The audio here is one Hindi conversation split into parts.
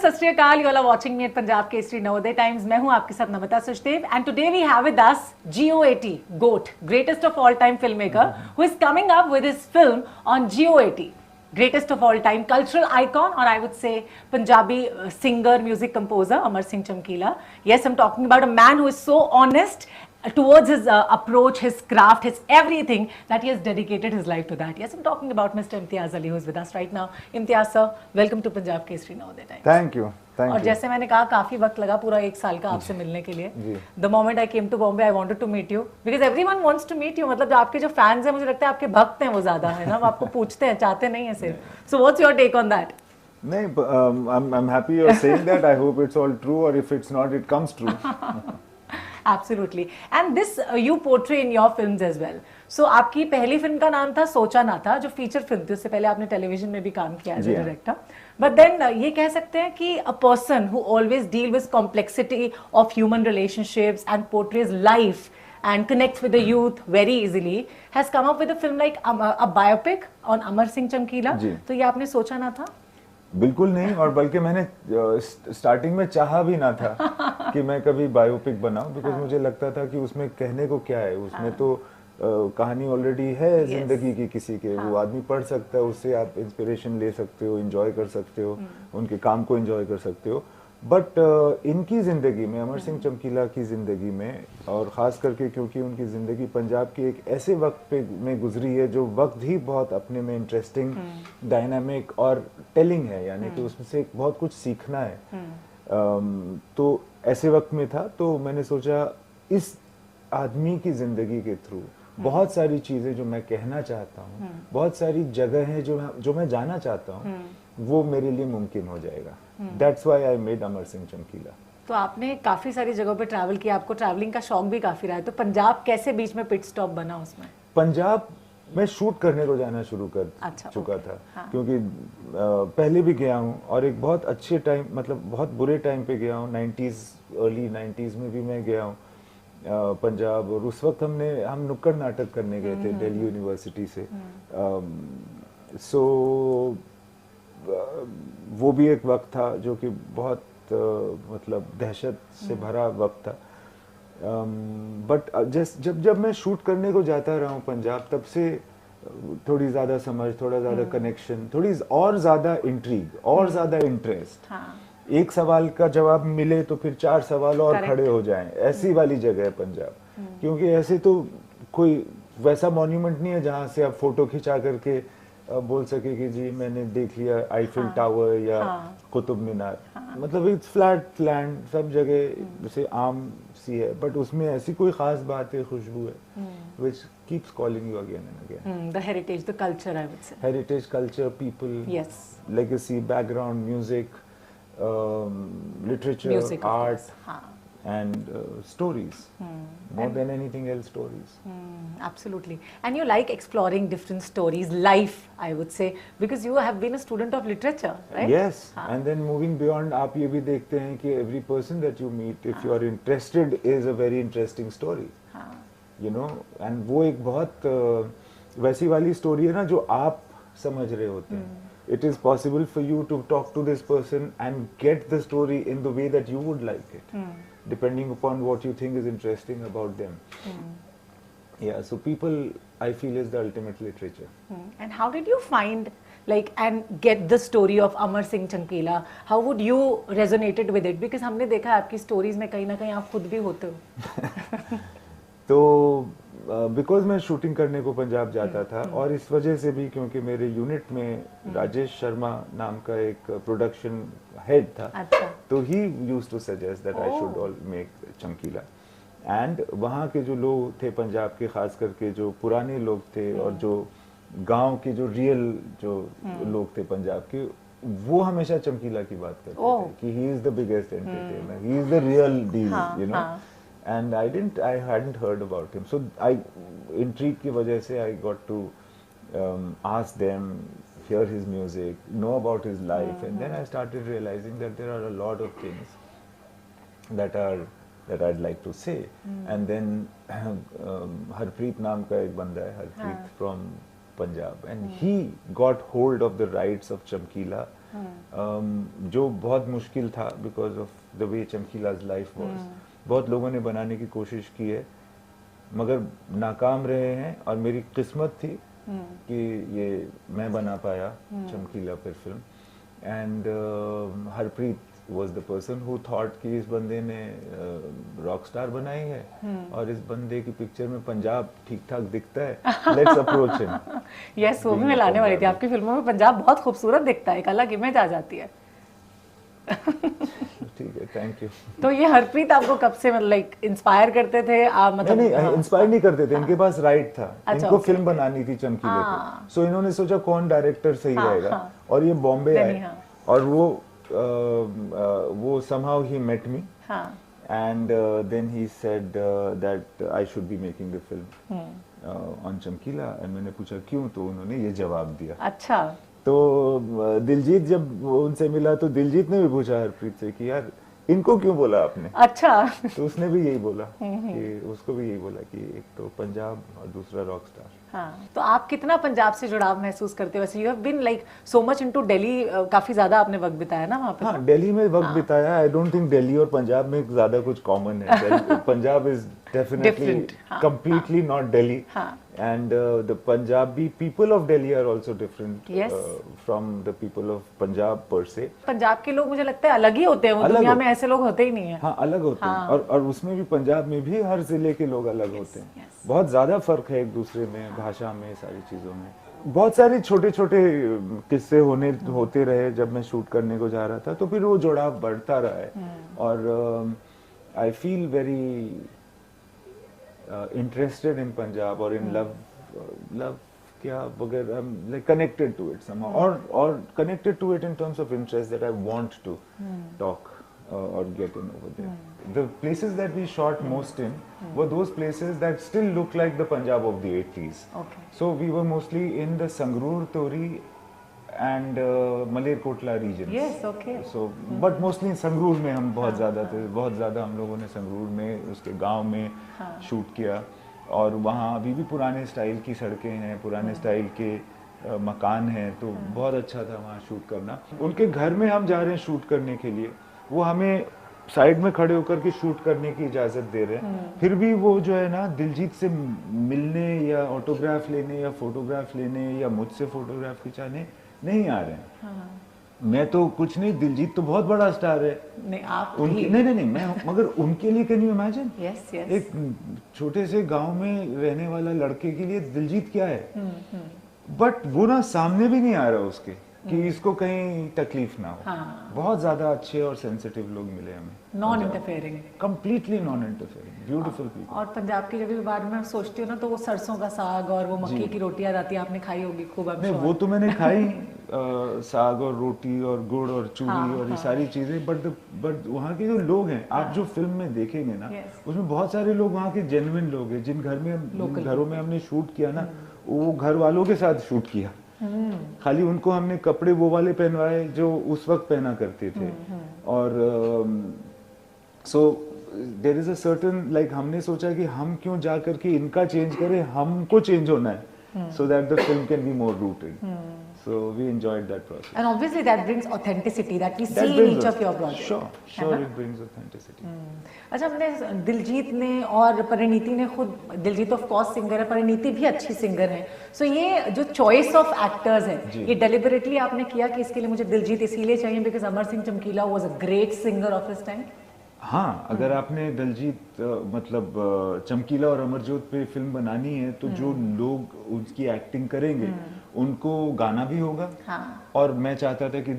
सत श्री अकाल, you all are watching me at Punjab Kesari Navodaya Times. मैं हूं आपके साथ Namita Sachdev and today we have with us GOAT, GOAT, greatest of all time filmmaker, who is coming up with his film on GOAT, greatest of all time cultural icon, or I would say Punjabi singer, music composer, Amar Singh Chamkila. Yes, I'm talking about a man who is so honest towards his approach, his craft, his everything, that he has dedicated his life to that. Yes, I'm talking about Mr. Imtiaz Ali, who is with us right now. Imtiaz sir, welcome to Punjab Kesari Navodaya Times. Thank you. और जैसे मैंने कहा, काफी वक्त लगा, पूरा 1 साल का आपसे मिलने के लिए. The moment I came to Bombay, I wanted to meet you because everyone wants to meet you. मतलब जो आपके जो फैंस हैं, मुझे लगता है आपके भक्त हैं वो ज्यादा है ना, वो आपको पूछते हैं, चाहते नहीं है सिर्फ. So what's your take on that? नहीं, I'm happy you're saying that. I hope it's all true, or if it's not, it comes true. Absolutely. And this you portray in your films as well. So आपकी पहली फिल्म का नाम था सोचा ना था, जो फीचर फिल्म थी. उससे पहले आपने टेलीविजन में भी काम किया as a director. But then ये कह सकते हैं कि a person who always deal with complexity of human relationships and portrays life and connects with the youth very easily has come up with a film like a biopic on Amar Singh Chamkila. तो ये आपने सोचा ना था? बिल्कुल नहीं, और बल्कि मैंने स्टार्टिंग में चाहा भी ना था कि मैं कभी बायोपिक बनाऊं, बिकॉज मुझे लगता था कि उसमें कहने को क्या है, उसमें तो कहानी ऑलरेडी है जिंदगी की किसी के, वो आदमी पढ़ सकता है, उससे आप इंस्पिरेशन ले सकते हो, एंजॉय कर सकते हो, उनके काम को एंजॉय कर सकते हो. बट इनकी जिंदगी में, अमर सिंह चमकीला की जिंदगी में, और खास करके क्योंकि उनकी जिंदगी पंजाब के एक ऐसे वक्त पे में गुजरी है जो वक्त ही बहुत अपने में इंटरेस्टिंग, डायनामिक और टेलिंग है, यानी कि उसमें से बहुत कुछ सीखना है. तो ऐसे वक्त में था, तो मैंने सोचा इस आदमी की जिंदगी के थ्रू बहुत सारी चीजें जो मैं कहना चाहता हूँ, बहुत सारी जगह है जो मैं जाना चाहता हूँ, वो मेरे लिए मुमकिन हो जाएगा. That's why I made Amar Singh चमकीला. तो आपने काफी सारी जगहों पे ट्रैवल किया, आपको ट्रैवलिंग का शौक भी काफी रहा है, तो पंजाब कैसे बीच में पिट स्टॉप बना उसमें? पंजाब मैं शूट करने को जाना शुरू कर चुका था. क्योंकि पहले भी गया हूँ, और एक बहुत अच्छे टाइम, मतलब बहुत बुरे टाइम पे गया हूँ. 90s, अर्ली 90s में भी मैं गया हूँ पंजाब, और उस वक्त हम नुक्कड़ नाटक करने गए थे दिल्ली यूनिवर्सिटी से. सो वो भी एक वक्त था जो कि बहुत मतलब दहशत से भरा वक्त था. बट जब मैं शूट करने को जाता रहा हूँ पंजाब, तब से थोड़ी ज्यादा समझ, थोड़ा ज्यादा कनेक्शन, थोड़ी और ज्यादा इंट्रीग, और ज्यादा इंटरेस्ट. एक सवाल का जवाब मिले तो फिर 4 सवाल और खड़े हो जाएं, ऐसी वाली जगह है पंजाब. क्योंकि ऐसे तो कोई वैसा मॉन्यूमेंट नहीं है जहाँ से आप फोटो खिंचा करके बोल सके कि जी मैंने देख लिया आईफिल टावर या कुतुब मीनार. मतलब इट्स फ्लैट लैंड, सब जगह जैसे आम सी है, बट उसमें ऐसी कोई खास बात है, खुशबू है, which keeps calling you again and again. The heritage, the culture, I would say. Heritage, culture, people, yes, legacy, background, music, literature, music, art, and stories. More than anything else, stories. Absolutely. And you like exploring different stories, life, I would say, because you have been a student of literature, right? Yes. And then moving beyond, आप ये भी देखते हैं कि every person that you meet, if you are interested, is a very interesting story. You know, and वो एक बहुत वैसी वाली स्टोरी है ना जो आप समझ रहे होते हैं. It is possible for you to talk to this person and get the story in the way that you would like it, depending upon what you think is interesting about them. Yeah, so people, I feel, is the ultimate literature. And how did you find, like, and get the story of Amar Singh Chamkila? How would you resonated with it? Because हमने देखा है आपकी stories में कहीं ना कहीं आप खुद भी होते हो. तो बिकॉज मैं शूटिंग करने को पंजाब जाता था, और इस वजह से भी क्योंकि मेरे यूनिट में राजेश शर्मा नाम का एक प्रोडक्शन हेड था. तो he used to suggest that I should all make Chamkila. And वहाँ के जो लोग थे पंजाब के, खास करके जो पुराने लोग थे, और जो गांव के जो रियल जो लोग थे पंजाब के, वो हमेशा चमकीला की बात करते थे कि he is the biggest entertainer, he is the real deal, you know. And I hadn't heard about him, so intrigue की वजह से I got to ask them, hear his music, know about his life, and then I started realizing that there are a lot of things that I'd like to say. And then Harpreet नाम का एक बंदा है, Harpreet from Punjab, and he got hold of the rights of Chamkila जो बहुत मुश्किल था because of the way Chamkila's life was. बहुत लोगों ने बनाने की कोशिश की है मगर नाकाम रहे हैं, और मेरी किस्मत थी कि ये मैं बना पाया चमकीला पर film. And Harpreet was the person who thought कि इस बंदे ने रॉक स्टार बनाई है और इस बंदे की पिक्चर में पंजाब ठीक ठाक दिखता है, लेट्स अप्रोच हिम। यस, वो भी मैं लाने वाली थी, आपकी फिल्मों में पंजाब बहुत खूबसूरत दिखता है, एक अलग इमेज आ जाती है। ठीक है, थैंक यू। तो ये हरप्रीत आपको कब से मतलब लाइक इंस्पायर करते थे आप? मतलब नहीं, इंस्पायर नहीं करते थे, इनके पास राइट था। अच्छा, इनको फिल्म बनानी थी चमकीले पे, सो इन्होंने सोचा कौन डायरेक्टर सही रहेगा, और ये बॉम्बे आए और वो somehow he met me and then he said that I should be making the film on चमकीला, and मैंने पूछा क्यों, तो उन्होंने ये जवाब दिया। अच्छा। तो दिलजीत जब उनसे मिला तो दिलजीत ने भी पूछा हरप्रीत से कि यार इनको क्यों बोला आपने? अच्छा। तो उसने भी यही बोला कि उसको भी यही बोला कि एक तो पंजाब और दूसरा रॉक स्टार। हाँ, तो आप कितना पंजाब से जुड़ाव महसूस करते हो? वैसे you have been like so much into Delhi, काफी ज्यादा आपने वक्त बिताया ना वहाँ पे? हाँ, दिल्ली में वक्त बिताया। आई डोंट थिंक दिल्ली और पंजाब में ज्यादा कुछ कॉमन है। Punjab is definitely completely not Delhi, and the Punjabi people of Delhi are also different from the people of Punjab per se. Punjab के लोग मुझे लगता है अलग ही होते हैं, वो दुनिया में ऐसे लोग होते ही नहीं है। हाँ, अलग होते हैं, और उसमें भी पंजाब में भी हर जिले के लोग अलग होते हैं। बहुत ज्यादा फर्क है एक दूसरे में, भाषा में, सारी चीजों में। बहुत सारे छोटे छोटे किस्से होते रहे जब मैं शूट करने को जा रहा था, तो फिर वो जुड़ाव बढ़ता रहा है। और I feel very interested in Punjab or in love क्या वगैरह, like connected to it somehow, or connected to it in terms of interest that I want to talk or get in over there. The places that we shot most in were those places that still look like the Punjab of the 80s. Okay. So we were mostly in the Sangrur, Tori and Malerkotla regions. Yes, okay. So but mostly Sangrur में हम बहुत ज़्यादा थे, बहुत ज़्यादा हम लोगों ने संगरूर में उसके गांव में शूट किया, और वहाँ अभी भी पुराने स्टाइल की सड़कें हैं, पुराने स्टाइल के मकान हैं, तो बहुत अच्छा था वहाँ शूट करना। उनके घर में हम जा रहे हैं शूट करने के लिए, वो हमें साइड में खड़े होकर के शूट करने की इजाज़त दे रहे हैं, फिर भी वो जो है ना दिलजीत से मिलने या ऑटोग्राफ लेने या फोटोग्राफ लेने या मुझसे फोटोग्राफ खिंचाने नहीं आ रहे हैं। मैं तो कुछ नहीं, दिलजीत तो बहुत बड़ा स्टार है। नहीं, आप नहीं मैं, मगर उनके लिए कैन यू इमेजिन, yes. एक छोटे से गांव में रहने वाला लड़के के लिए दिलजीत क्या है। बट वो ना सामने भी नहीं आ रहा उसके कि इसको कहीं तकलीफ ना हो। बहुत ज्यादा अच्छे और सेंसिटिव लोग मिले हमें, non interfering, completely non interfering, beautiful people. और पंजाब की जब भी बारे में सोचती हूँ ना, तो वो सरसों का साग और वो मक्की की रोटियां आती है, आपने खाई होगी खूब? नहीं, वो तो मैंने खाई, साग और रोटी और गुड़ और चूरी और ये सारी चीजें। बट वहाँ के जो लोग हैं, आप जो फिल्म में देखेंगे ना, उसमें बहुत सारे लोग वहाँ के जेन्युइन लोग हैं, जिन घरों में हमने शूट किया ना, वो घर वालों के साथ शूट किया। खाली उनको हमने कपड़े वो वाले पहनवाए जो उस वक्त पहना करते थे। और so there is a certain, like हमने सोचा कि हम क्यों जा करके इनका चेंज करें, हमको चेंज होना है, so that the film can be more rooted. So we enjoyed that process. And obviously that brings authenticity that we see in each of your projects. Sure, it brings authenticity. अच्छा, हमने दिलजीत ने और परिणीति ने खुद, दिलजीत ऑफ कोर्स सिंगर है, परिणीति भी अच्छी सिंगर है, सो ये जो चॉइस ऑफ एक्टर्स है, ये डेलिबरेटली आपने किया कि इसके लिए मुझे दिलजीत इसीलिए चाहिए बिकॉज अमर सिंह चमकीला was a great singer of his time? हाँ, अगर आपने दिलजीत मतलब चमकीला और अमरजोत पे फिल्म बनानी है, तो जो लोग उसकी एक्टिंग करेंगे उनको गाना भी होगा। और मैं चाहता था कि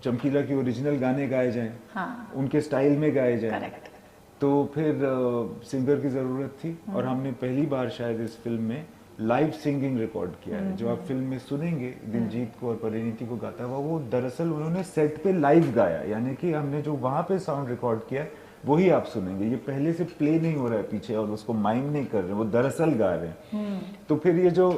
चमकीला के ओरिजिनल गाने गाए जाएं, उनके स्टाइल में गाए जाएं। तो फिर सिंगर की जरूरत थी, और हमने पहली बार शायद इस फिल्म में लाइव सिंगिंग रिकॉर्ड किया है। जो आप फिल्म में सुनेंगे दिलजीत को और परिणीति को गाता हुआ, वो दरअसल उन्होंने सेट पे लाइव गाया, यानी कि हमने जो वहां पे साउंड रिकॉर्ड किया है वही आप सुनेंगे। ये पहले से प्ले नहीं हो रहा है पीछे और उसको माइम नहीं कर रहे, वो दरअसल गा रहे हैं। तो फिर ये जो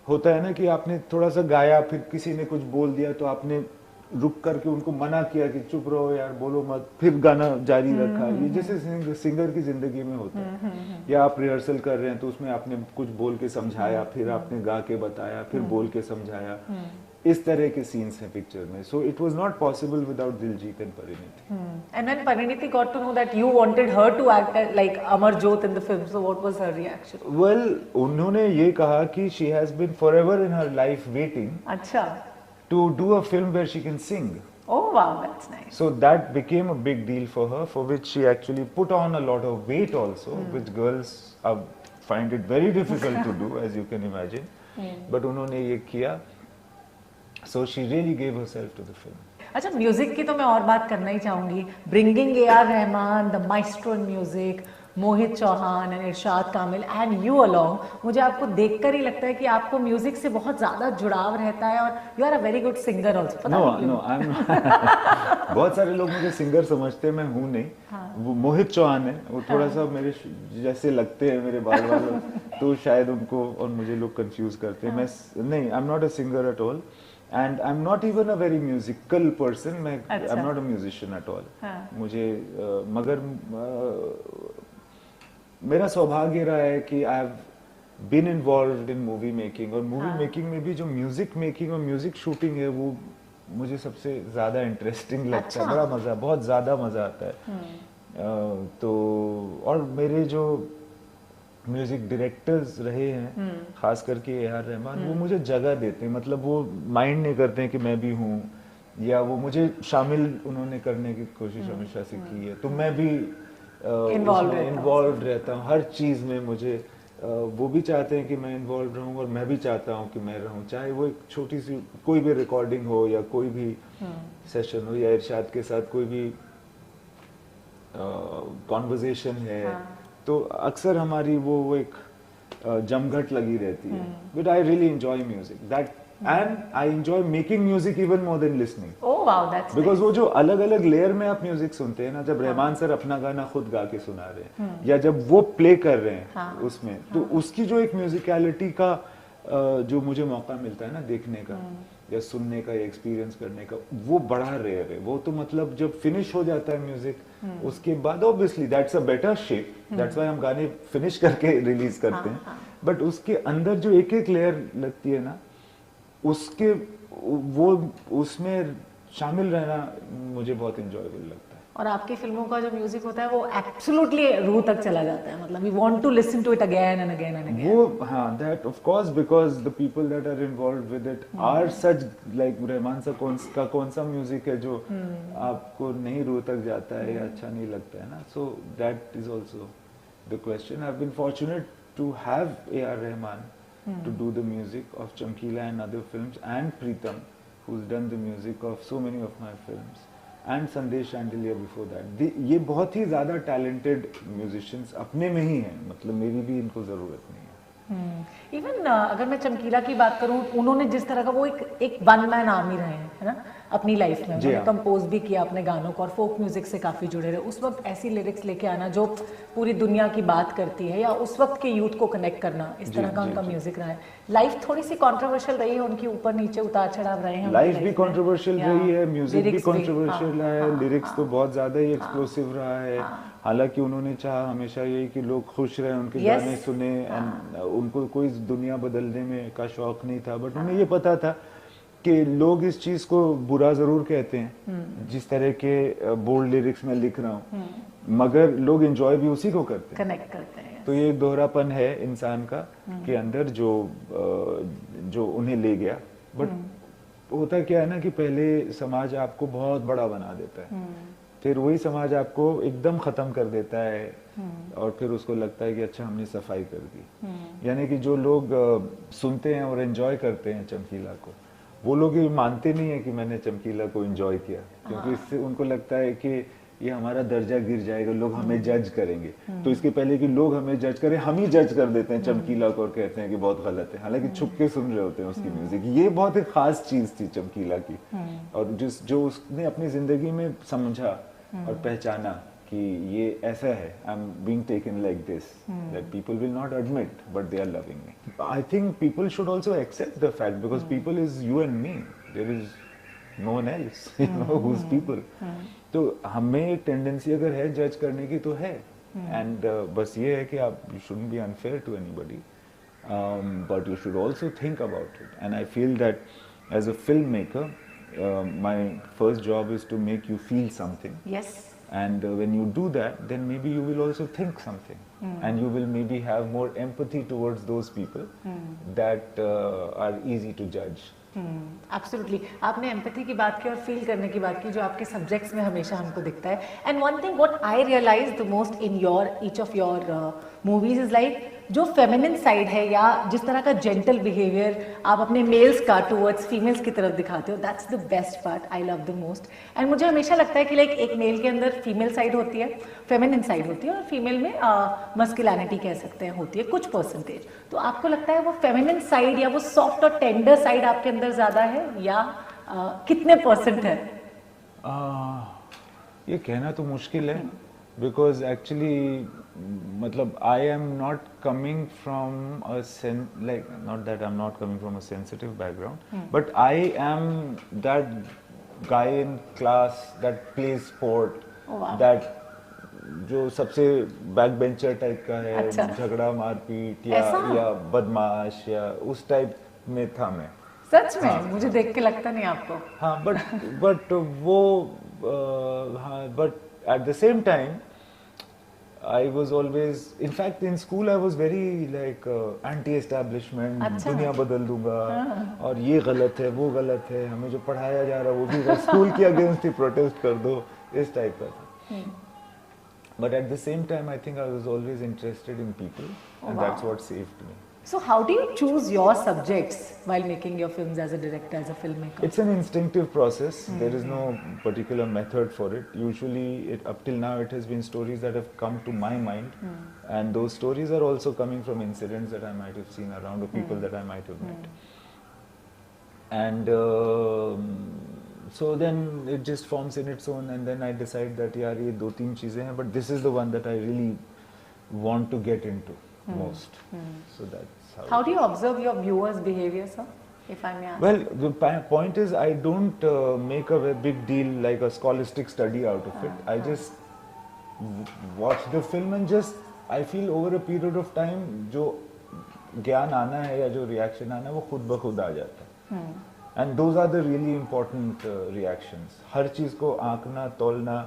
होता है ना कि आपने थोड़ा सा गाया, फिर किसी ने कुछ बोल दिया तो आपने रुक करके उनको मना किया कि चुप रहो यार, बोलो मत, फिर गाना जारी रखा। ये जैसे सिंगर की जिंदगी में होता है। या आप रिहर्सल कर रहे हैं तो उसमें आपने कुछ बोल के समझाया, फिर आपने गा के बताया, फिर बोल के समझाया। इस तरह के सीन्स हैं पिक्चर में। So it was not possible without Diljit and Parineeti. And when Pariniti got to know that you wanted her to act like Amarjot in the film, so what was her reaction? Well, उन्होंने ये कहा कि she has been forever in her life waiting अच्छा. to do a film where she can sing. Oh wow, that's nice. So that became a big deal for her, for which she actually put on a lot of weight also, which girls find it very difficult to do, as you can imagine. But उन्होंने ये किया. So she really gave herself to the film. अच्छा, म्यूजिक की तो मैं और बात करना ही चाहूंगी. Bringing A.R. Rahman, the maestro in music, Mohit Chauhan and Irshad Kamil and you along, मुझे आपको देखकर ही लगता है कि आपको म्यूजिक से बहुत ज्यादा जुड़ाव रहता है और you are a very good singer also. No I am बहुत सारे लोग मुझे सिंगर समझते हैं, मैं हूँ नहीं. वो मोहित चौहान है, वो थोड़ा सा मेरे जैसे लगते हैं, मेरे बाल वालों, तो शायद उनको और मुझे लोग कंफ्यूज करते हैं. मैं नहीं, I am not a singer at all. And I'm not even a very musical person. I'm not a musician at all. मुझे मगर मेरा सौभाग्य रहा है कि I have been involved in movie making, और मूवी मेकिंग में भी जो म्यूजिक मेकिंग और म्यूजिक शूटिंग है वो मुझे सबसे ज्यादा इंटरेस्टिंग लगता है. बड़ा मजा, बहुत ज्यादा मजा आता है. तो और मेरे जो म्यूजिक डायरेक्टर्स रहे हैं, खास करके A.R. रहमान, वो मुझे जगह देते हैं. मतलब वो माइंड नहीं करते हैं कि मैं भी हूँ, या वो मुझे शामिल उन्होंने करने की कोशिश हमेशा से की है. तो मैं भी इन्वॉल्व रहता हूँ हर चीज में. मुझे वो भी चाहते हैं कि मैं इन्वॉल्व रहूँ और मैं भी चाहता हूँ कि मैं रहूँ. चाहे वो एक छोटी सी कोई भी रिकॉर्डिंग हो या कोई भी सेशन हो, या इरशाद के साथ कोई भी कॉन्वर्सेशन है, तो अक्सर हमारी वो एक जमघट लगी रहती है. But I really enjoy music that, and I enjoy making music even more than listening. Oh wow, that's because वो जो अलग अलग लेयर में आप म्यूजिक सुनते हैं ना, जब रहमान सर अपना गाना खुद गा के सुना रहे हैं, या जब वो प्ले कर रहे हैं उसमें, तो उसकी जो एक म्यूजिकलिटी का जो मुझे मौका मिलता है ना देखने का या सुनने का या एक्सपीरियंस करने का, वो बड़ा रेयर है. वो तो मतलब जब फिनिश हो जाता है म्यूजिक, उसके बाद obviously that's a better shape. That's why हम गाने फिनिश करके रिलीज करते हैं. बट उसके अंदर जो एक एक लेयर लगती है ना, उसके वो उसमें शामिल रहना मुझे बहुत एंजॉयबल लगता है. और आपकी फिल्मों का जो म्यूजिक होता है वो एब्सोल्युटली रूह तक चला जाता है. मतलब we want to listen to it again and again and again. वो हाँ, that of course, because the people that are involved with it are such, like Rahman sahab कौन सा म्यूजिक है जो आपको नहीं रूह तक जाता है या अच्छा नहीं लगता है ना. So that is also the question. I have been fortunate to have A.R. Rahman to do the music of Chamkila and other films, and Pritam, who's done the music of so many of my films, and Sandesh Chandelier before that. ये बहुत ही ज़्यादा talented musicians अपने में ही हैं. मतलब मेरी भी इनको ज़रूरत नहीं है. इवन अगर मैं चमकीला की बात करूं, उन्होंने जिस तरह का वो एक वन मैन आर्मी रहे हैं, है ना, अपनी लाइफ में. उन्होंने कंपोज भी किया अपने गानों को और फोक म्यूजिक से काफी जुड़े रहे. उस वक्त ऐसी लिरिक्स लेके आना जो पूरी दुनिया की बात करती है, या उस वक्त के यूथ को कनेक्ट करना, इस तरह का उनका म्यूजिक रहा है. लाइफ थोड़ी सी कंट्रोवर्शियल रही है उनकी, ऊपर नीचे उतार चढ़ाव रहे हैं. लाइफ भी कंट्रोवर्शियल रही है, म्यूजिक भी कंट्रोवर्शियल रहा है, लिरिक्स तो बहुत ज्यादा ही एक्सप्लोसिव रहा है. हालांकि उन्होंने चाहा हमेशा यही कि लोग खुश रहे, उनके गाने सुने, एंड उनको कोई दुनिया बदलने में का शौक नहीं था. बट उन्हें ये पता था कि लोग इस चीज को बुरा जरूर कहते हैं, जिस तरह के बोल्ड लिरिक्स में लिख रहा हूँ, मगर लोग एंजॉय भी उसी को करते हैं, कनेक्ट करते हैं. तो ये एक दोहरापन है इंसान का के अंदर जो उन्हें ले गया. बट होता क्या है ना कि पहले समाज आपको बहुत बड़ा बना देता है, फिर वही समाज आपको एकदम खत्म कर देता है, और फिर उसको लगता है कि अच्छा हमने सफाई कर दी. यानी कि जो लोग सुनते हैं और एंजॉय करते हैं चमकीला को, वो लोग ये मानते नहीं है कि मैंने चमकीला को एंजॉय किया, क्योंकि इससे उनको लगता है कि ये हमारा दर्जा गिर जाएगा, लोग हमें जज करेंगे. तो इसके पहले कि लोग हमें जज करें, हम ही जज कर देते हैं चमकीला को और कहते हैं कि बहुत गलत है, हालांकि छुप के सुन रहे होते हैं उसकी म्यूजिक. ये बहुत एक खास चीज थी चमकीला की, और जो उसने अपनी जिंदगी में समझा और पहचाना कि ये ऐसा है, I am being taken like this, that people will not admit but they are loving me. I think people should also accept the fact, because people is you and me. There is no one else, you know, who's people. तो हमें एक टेंडेंसी अगर है जज करने की तो है, एंड बस ये है कि आप you shouldn't be unfair to anybody, but you should also think about it. And I feel that as a filmmaker, my first job is to make you feel something. Yes. And when you do that, then maybe you will also think something, and you will maybe have more empathy towards those people that are easy to judge. Absolutely आपने एम्पैथी की बात की और फील करने की बात की जो आपके सब्जेक्ट्स में हमेशा हमको दिखता है. And one thing what I realize the most in your each of your movies is like जो फेमिनिन साइड है या जिस तरह का जेंटल बिहेवियर आप अपने मेल्स का टुवर्ड्स फीमेल्स की तरफ दिखाते हो, that's the best part I love the most. And मुझे हमेशा लगता है कि लाइक एक मेल के अंदर फीमेल साइड होती है, फेमिनिन साइड होती है, और फीमेल में मस्कुलिनिटी कह सकते हैं होती है कुछ परसेंटेज. तो आपको लगता है वो फेमिनिन साइड या वो सॉफ्ट और टेंडर साइड आपके अंदर ज्यादा है या कितने परसेंट है? ये कहना तो मुश्किल है, बिकॉज एक्चुअली मतलब I am not coming from a like not that I am not coming from a sensitive background, but I am that guy in class that plays sport, that जो सबसे बैक बेंचर टाइप का है. अच्छा. झगड़ा मारपीट या बदमाश या उस टाइप में था मैं. सच में? हाँ, मुझे देख के लगता नहीं आपको. हाँ, बट वो हाँ, but at the same time I was always, in fact in school I was very like anti-establishment. अच्छा. दुनिया बदल दूंगा, और ये गलत है वो गलत है, हमें जो पढ़ाया जा रहा है वो भी स्कूल के अगेंस्ट ही प्रोटेस्ट कर दो, इस टाइप का था. But at the same time I think I was always interested in people, and that's what saved me. So how do you choose your subjects while making your films as a director, as a filmmaker? It's an instinctive process. There is no particular method for it. Usually, up till now, it has been stories that have come to my mind, and those stories are also coming from incidents that I might have seen around, or people that I might have met. And so then it just forms in its own, and then I decide that यार ये 2-3 चीजें हैं, but this is the one that I really want to get into most. So that's how do you observe your viewers' behavior, sir? If I may ask. Well, the point is, I don't make a big deal like a scholastic study out of it. I just watch the film and just I feel over a period of time जो ज्ञान आना है या जो reaction आना है वो खुद ब खुद आ जाता है. And those are the really important reactions. हर चीज को आंकना तोलना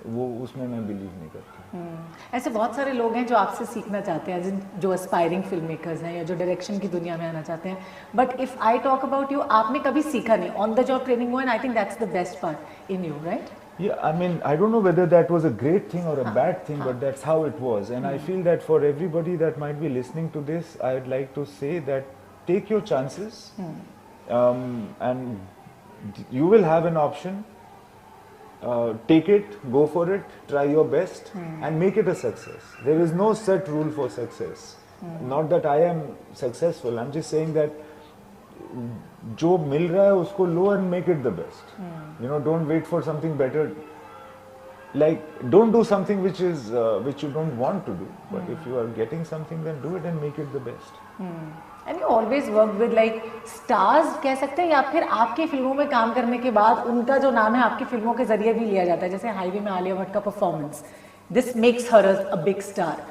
वो उसमें मैं बिलीव नहीं करता. ऐसे बहुत सारे लोग हैं जो आपसे सीखना चाहते हैं, जो एस्पायरिंग फिल्म मेकर्स हैं या जो डायरेक्शन की दुनिया में आना चाहते हैं. But if I talk about you, आपने कभी सीखा नहीं, ऑन द जॉब ट्रेनिंग हुआ, and I think that's the best part in you, right? Yeah, I mean, I don't know whether that was a great thing or a bad thing, but that's how it was. And I feel that for everybody that might be listening to this, I'd like to say that take your chances, and you will have an option. Take it, go for it, try your best, and make it a success. There is no set rule for success. Not that I am successful, I'm just saying that जो मिल रहा है उसको लो and make it the best. You know, don't wait for something better. Like, don't do something which you don't want to do, but if you are getting something, then do it and make it the best. And you always work with like stars कह सकते हैं, या फिर आपकी फिल्मों में काम करने के बाद उनका जो नाम है आपकी फिल्मों के जरिए भी लिया जाता है. जैसे हाईवे में आलिया भट्ट का performance, this makes her a big star.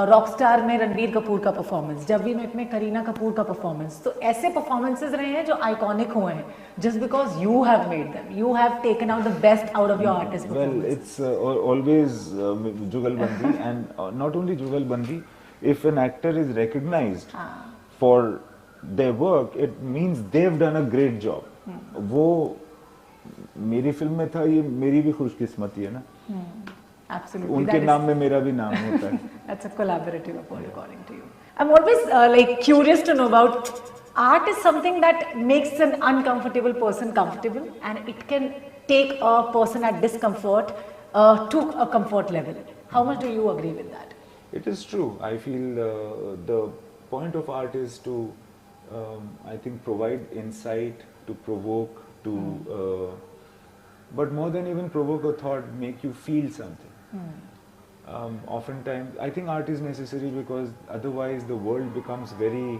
Rock star में रणबीर कपूर का परफॉर्मेंस, जब वी मेट में करीना कपूर का परफॉर्मेंस. तो ऐसे परफॉर्मेंसेस रहे हैं जो आइकॉनिक हुए हैं just because you have made them, you have taken out the best out of your artist. Well, it's always जुगलबंदी, and not only जुगलबंदी, if an actor is recognized for their work, it means they've done a great job. वो मेरी फिल्म में था, ये मेरी भी खुशकिस्मती है ना. Absolutely. उनके नाम में मेरा भी नाम होता है. That's a collaborative approach, according to you. I'm always like curious to know about art. Is something that makes an uncomfortable person comfortable, and it can take a person at discomfort to a comfort level. How much do you agree with that? It is true. I feel the point of art is to, I think, provide insight, to provoke, to, but more than even provoke a thought, make you feel something. Oftentimes, I think art is necessary because otherwise the world becomes very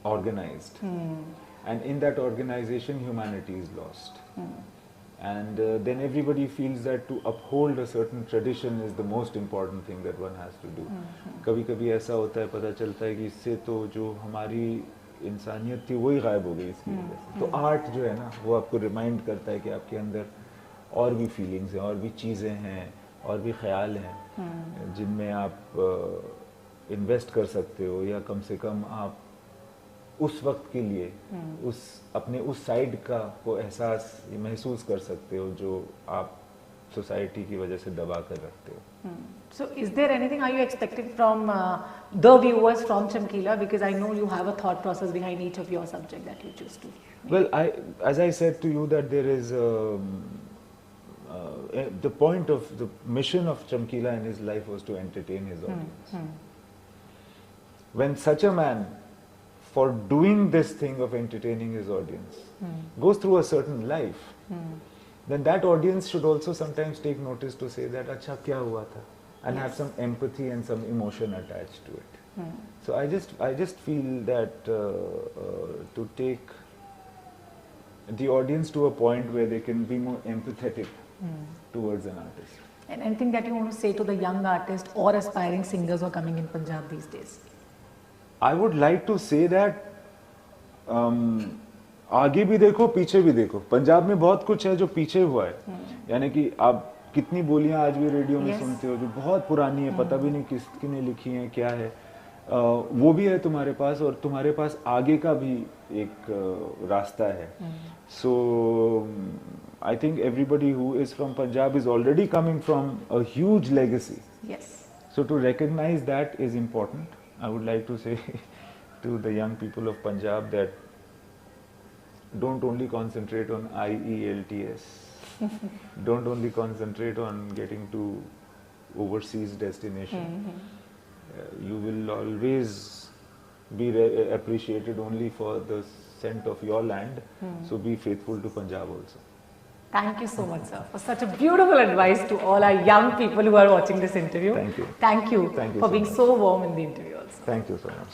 organized. and in that organization humanity is lost. And then everybody feels that to uphold a certain tradition is the most important thing that one has to do. कभी कभी ऐसा होता है, पता चलता है कि इससे तो जो हमारी इंसानियत थी वही गायब हो गई इसकी वजह से. तो आर्ट जो है ना वो आपको रिमाइंड करता है कि आपके अंदर और भी फीलिंग्स हैं, और भी चीज़ें हैं, और भी ख्याल हैं जिनमें आप इन्वेस्ट कर सकते हो, या कम से कम आप उस वक्त के लिए उस अपने उस साइड का को एहसास महसूस कर सकते हो जो आप सोसाइटी की वजह से दबा कर रखते हो. So is there anything are you expecting from the viewers from Chamkila, because I know you have a thought process behind each of your subject that you choose to? Well, as I said to you that there is the point of the mission of Chamkila in his life was to entertain his audience. When such a man, for doing this thing of entertaining his audience, goes through a certain life, then that audience should also sometimes take notice to say that acha kya hua tha, and have some empathy and some emotion attached to it. So I just feel that to take the audience to a point where they can be more empathetic towards an artist. And anything that you want to say to the young artists or aspiring singers who are coming in Punjab these days? I would like to say that आगे भी देखो पीछे भी देखो, पंजाब में बहुत कुछ है जो पीछे हुआ है. यानी कि आप कितनी बोलियां आज भी रेडियो में सुनते हो जो बहुत पुरानी है, पता भी नहीं किसने लिखी है, क्या है, वो भी है तुम्हारे पास, और तुम्हारे पास आगे का भी एक रास्ता है. सो I think everybody who is from Punjab is already coming from a huge legacy. Yes. So to recognize that is important. I would like to say to the young people of Punjab that don't only concentrate on IELTS. Don't only concentrate on getting to overseas destination. You will always be appreciated only for the scent of your land. So be faithful to Punjab also. Thank you so much, sir, for such a beautiful advice to all our young people who are watching this interview. Thank you. Thank you, Thank you for so being much. so warm in the interview also. Thank you so much.